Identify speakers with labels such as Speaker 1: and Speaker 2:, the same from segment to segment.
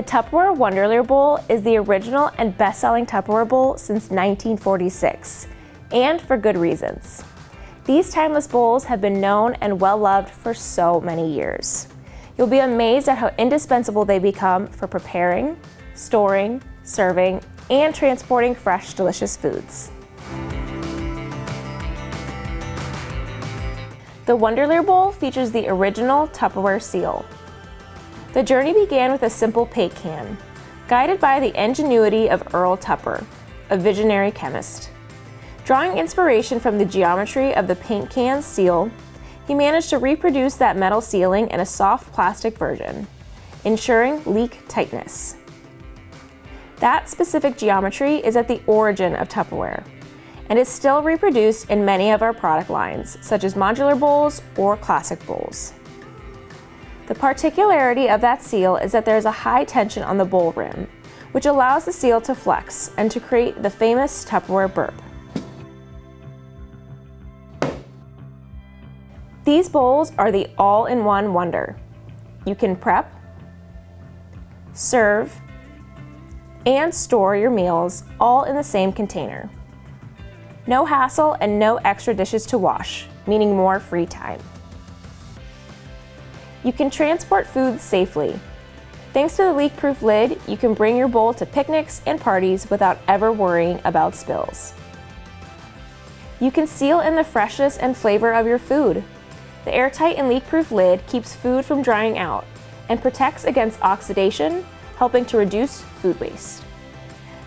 Speaker 1: Tupperware Wonderlier bowl is the original and best-selling Tupperware bowl since 1946, and for good reasons. These timeless bowls have been known and well-loved for so many years. You'll be amazed at how indispensable they become for preparing, storing, serving, and transporting fresh, delicious foods. The Wonderlier bowl features the original Tupperware seal. The journey began with a simple paint can, guided by the ingenuity of Earl Tupper, a visionary chemist. Drawing inspiration from the geometry of the paint can's seal, he managed to reproduce that metal sealing in a soft plastic version, ensuring leak tightness. That specific geometry is at the origin of Tupperware, and is still reproduced in many of our product lines, such as modular bowls or classic bowls. The particularity of that seal is that there is a high tension on the bowl rim, which allows the seal to flex and to create the famous Tupperware burp. These bowls are the all-in-one wonder. You can prep, serve, and store your meals all in the same container. No hassle and no extra dishes to wash, meaning more free time. You can transport food safely. Thanks to the leak-proof lid, you can bring your bowl to picnics and parties without ever worrying about spills. You can seal in the freshness and flavor of your food. The airtight and leak-proof lid keeps food from drying out and protects against oxidation, helping to reduce food waste.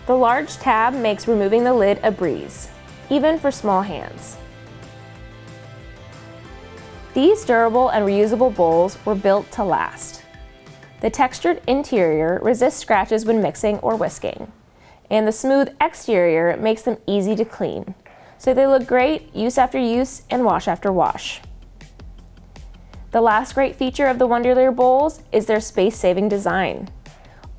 Speaker 1: The large tab makes removing the lid a breeze, even for small hands. These durable and reusable bowls were built to last. The textured interior resists scratches when mixing or whisking, and the smooth exterior makes them easy to clean, so they look great use after use and wash after wash. The last great feature of the Wonderlier bowls is their space-saving design.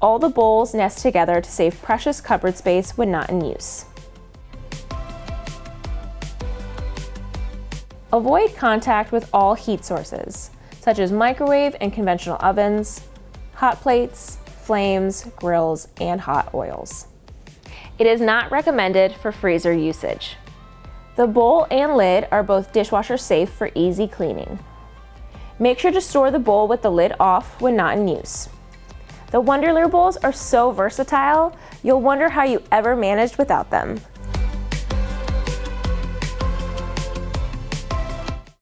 Speaker 1: All the bowls nest together to save precious cupboard space when not in use. Avoid contact with all heat sources, such as microwave and conventional ovens, hot plates, flames, grills, and hot oils. It is not recommended for freezer usage. The bowl and lid are both dishwasher safe for easy cleaning. Make sure to store the bowl with the lid off when not in use. The Wonderlier bowls are so versatile, you'll wonder how you ever managed without them.